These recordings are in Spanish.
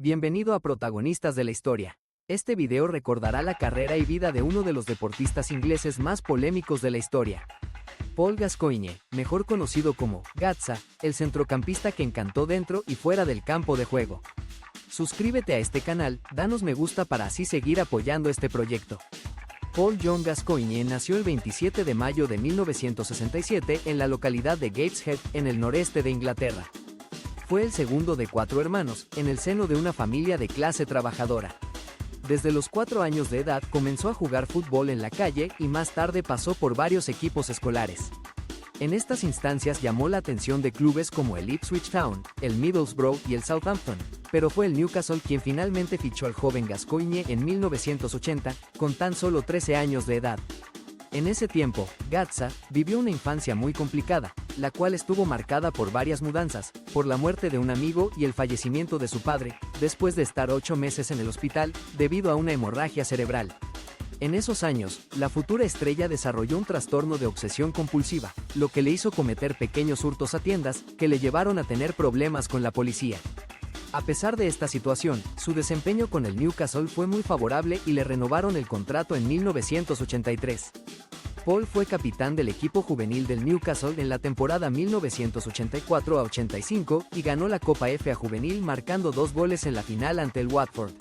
Bienvenido a Protagonistas de la Historia. Este video recordará la carrera y vida de uno de los deportistas ingleses más polémicos de la historia. Paul Gascoigne, mejor conocido como Gatza, el centrocampista que encantó dentro y fuera del campo de juego. Suscríbete a este canal, danos me gusta para así seguir apoyando este proyecto. Paul John Gascoigne nació el 27 de mayo de 1967 en la localidad de Gateshead, en el noreste de Inglaterra. Fue el segundo de 4 hermanos, en el seno de una familia de clase trabajadora. Desde los 4 años de edad comenzó a jugar fútbol en la calle y más tarde pasó por varios equipos escolares. En estas instancias llamó la atención de clubes como el Ipswich Town, el Middlesbrough y el Southampton, pero fue el Newcastle quien finalmente fichó al joven Gascoigne en 1980, con tan solo 13 años de edad. En ese tiempo, Gatza vivió una infancia muy complicada, la cual estuvo marcada por varias mudanzas, por la muerte de un amigo y el fallecimiento de su padre, después de estar 8 meses en el hospital, debido a una hemorragia cerebral. En esos años, la futura estrella desarrolló un trastorno de obsesión compulsiva, lo que le hizo cometer pequeños hurtos a tiendas, que le llevaron a tener problemas con la policía. A pesar de esta situación, su desempeño con el Newcastle fue muy favorable y le renovaron el contrato en 1983. Paul fue capitán del equipo juvenil del Newcastle en la temporada 1984-85 y ganó la Copa FA Juvenil marcando 2 goles en la final ante el Watford.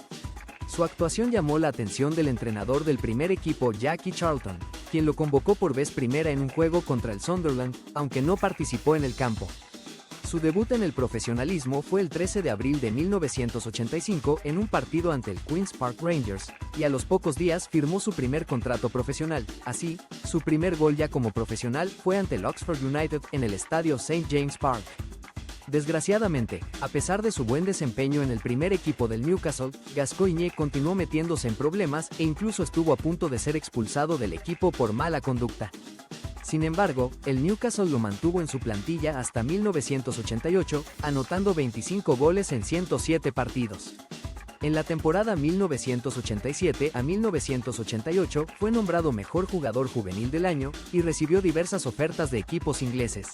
Su actuación llamó la atención del entrenador del primer equipo Jackie Charlton, quien lo convocó por vez primera en un juego contra el Sunderland, aunque no participó en el campo. Su debut en el profesionalismo fue el 13 de abril de 1985 en un partido ante el Queen's Park Rangers, y a los pocos días firmó su primer contrato profesional. Así, su primer gol ya como profesional fue ante el Oxford United en el estadio St. James Park. Desgraciadamente, a pesar de su buen desempeño en el primer equipo del Newcastle, Gascoigne continuó metiéndose en problemas e incluso estuvo a punto de ser expulsado del equipo por mala conducta. Sin embargo, el Newcastle lo mantuvo en su plantilla hasta 1988, anotando 25 goles en 107 partidos. En la temporada 1987 a 1988 fue nombrado mejor jugador juvenil del año y recibió diversas ofertas de equipos ingleses.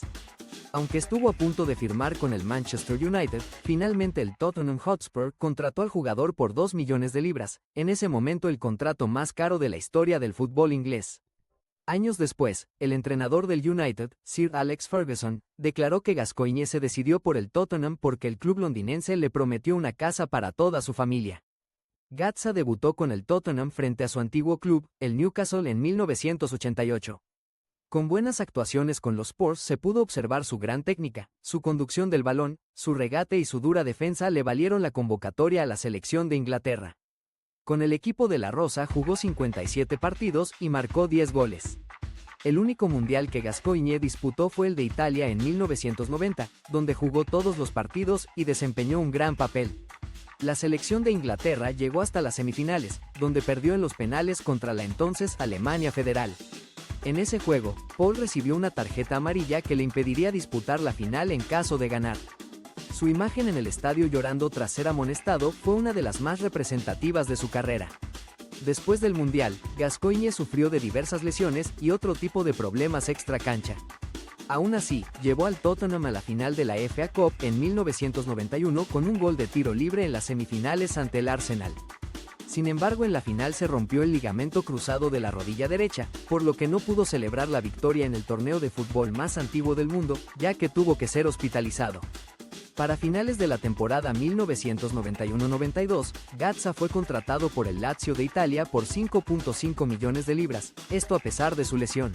Aunque estuvo a punto de firmar con el Manchester United, finalmente el Tottenham Hotspur contrató al jugador por 2 millones de libras, en ese momento el contrato más caro de la historia del fútbol inglés. Años después, el entrenador del United, Sir Alex Ferguson, declaró que Gascoigne se decidió por el Tottenham porque el club londinense le prometió una casa para toda su familia. Gatza debutó con el Tottenham frente a su antiguo club, el Newcastle, en 1988. Con buenas actuaciones con los Spurs se pudo observar su gran técnica, su conducción del balón, su regate y su dura defensa le valieron la convocatoria a la selección de Inglaterra. Con el equipo de la Rosa jugó 57 partidos y marcó 10 goles. El único mundial que Gascoigne disputó fue el de Italia en 1990, donde jugó todos los partidos y desempeñó un gran papel. La selección de Inglaterra llegó hasta las semifinales, donde perdió en los penales contra la entonces Alemania Federal. En ese juego, Paul recibió una tarjeta amarilla que le impediría disputar la final en caso de ganar. Su imagen en el estadio llorando tras ser amonestado fue una de las más representativas de su carrera. Después del Mundial, Gascoigne sufrió de diversas lesiones y otro tipo de problemas extracancha. Aún así, llevó al Tottenham a la final de la FA Cup en 1991 con un gol de tiro libre en las semifinales ante el Arsenal. Sin embargo, en la final se rompió el ligamento cruzado de la rodilla derecha, por lo que no pudo celebrar la victoria en el torneo de fútbol más antiguo del mundo, ya que tuvo que ser hospitalizado. Para finales de la temporada 1991-92, Gatza fue contratado por el Lazio de Italia por 5.5 millones de libras, esto a pesar de su lesión.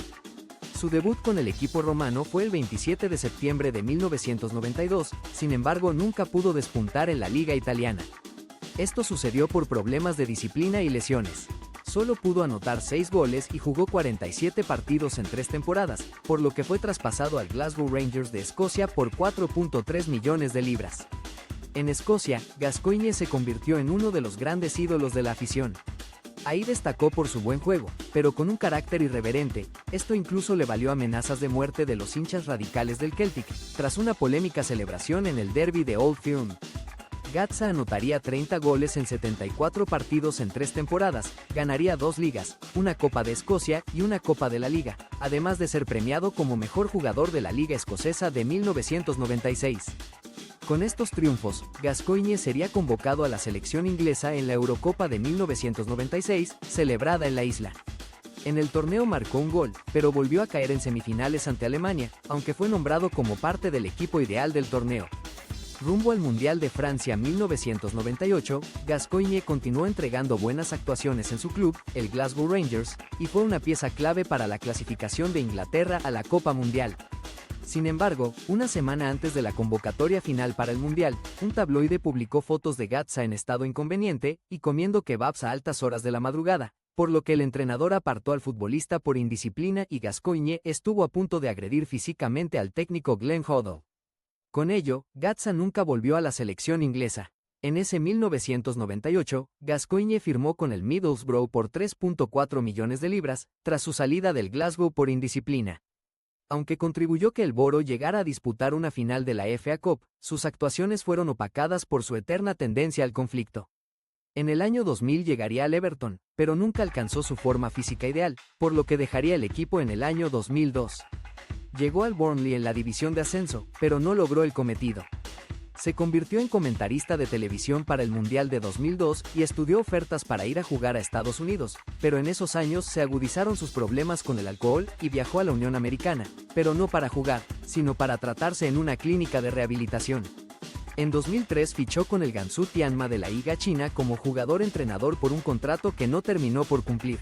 Su debut con el equipo romano fue el 27 de septiembre de 1992, sin embargo nunca pudo despuntar en la liga italiana. Esto sucedió por problemas de disciplina y lesiones. Solo pudo anotar 6 goles y jugó 47 partidos en 3 temporadas, por lo que fue traspasado al Glasgow Rangers de Escocia por 4.3 millones de libras. En Escocia, Gascoigne se convirtió en uno de los grandes ídolos de la afición. Ahí destacó por su buen juego, pero con un carácter irreverente, esto incluso le valió amenazas de muerte de los hinchas radicales del Celtic, tras una polémica celebración en el derby de Old Firm. Gatza anotaría 30 goles en 74 partidos en 3 temporadas, ganaría 2 ligas, una Copa de Escocia y una Copa de la Liga, además de ser premiado como mejor jugador de la Liga Escocesa de 1996. Con estos triunfos, Gascoigne sería convocado a la selección inglesa en la Eurocopa de 1996, celebrada en la isla. En el torneo marcó un gol, pero volvió a caer en semifinales ante Alemania, aunque fue nombrado como parte del equipo ideal del torneo. Rumbo al Mundial de Francia 1998, Gascoigne continuó entregando buenas actuaciones en su club, el Glasgow Rangers, y fue una pieza clave para la clasificación de Inglaterra a la Copa Mundial. Sin embargo, una semana antes de la convocatoria final para el Mundial, un tabloide publicó fotos de Gazza en estado inconveniente y comiendo kebabs a altas horas de la madrugada, por lo que el entrenador apartó al futbolista por indisciplina y Gascoigne estuvo a punto de agredir físicamente al técnico Glenn Hoddle. Con ello, Gazza nunca volvió a la selección inglesa. En ese 1998, Gascoigne firmó con el Middlesbrough por 3.4 millones de libras, tras su salida del Glasgow por indisciplina. Aunque contribuyó que el Boro llegara a disputar una final de la FA Cup, sus actuaciones fueron opacadas por su eterna tendencia al conflicto. En el año 2000 llegaría al Everton, pero nunca alcanzó su forma física ideal, por lo que dejaría el equipo en el año 2002. Llegó al Burnley en la división de ascenso, pero no logró el cometido. Se convirtió en comentarista de televisión para el Mundial de 2002 y estudió ofertas para ir a jugar a Estados Unidos, pero en esos años se agudizaron sus problemas con el alcohol y viajó a la Unión Americana, pero no para jugar, sino para tratarse en una clínica de rehabilitación. En 2003 fichó con el Gansu Tianma de la Liga China como jugador-entrenador por un contrato que no terminó por cumplir.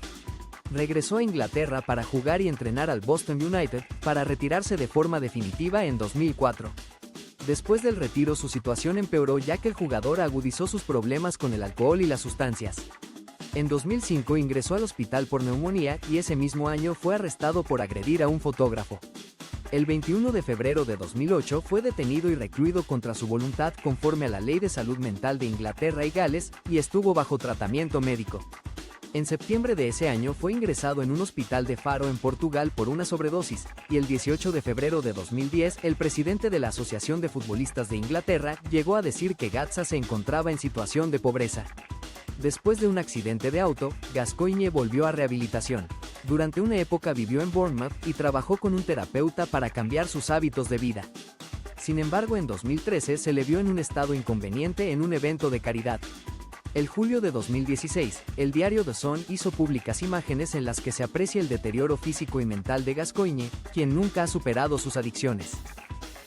Regresó a Inglaterra para jugar y entrenar al Boston United, para retirarse de forma definitiva en 2004. Después del retiro su situación empeoró ya que el jugador agudizó sus problemas con el alcohol y las sustancias. En 2005 ingresó al hospital por neumonía y ese mismo año fue arrestado por agredir a un fotógrafo. El 21 de febrero de 2008 fue detenido y recluido contra su voluntad conforme a la Ley de Salud Mental de Inglaterra y Gales y estuvo bajo tratamiento médico. En septiembre de ese año fue ingresado en un hospital de Faro en Portugal por una sobredosis, y el 18 de febrero de 2010 el presidente de la Asociación de Futbolistas de Inglaterra llegó a decir que Gazza se encontraba en situación de pobreza. Después de un accidente de auto, Gascoigne volvió a rehabilitación. Durante una época vivió en Bournemouth y trabajó con un terapeuta para cambiar sus hábitos de vida. Sin embargo, en 2013 se le vio en un estado inconveniente en un evento de caridad. El julio de 2016, el diario The Sun hizo públicas imágenes en las que se aprecia el deterioro físico y mental de Gascoigne, quien nunca ha superado sus adicciones.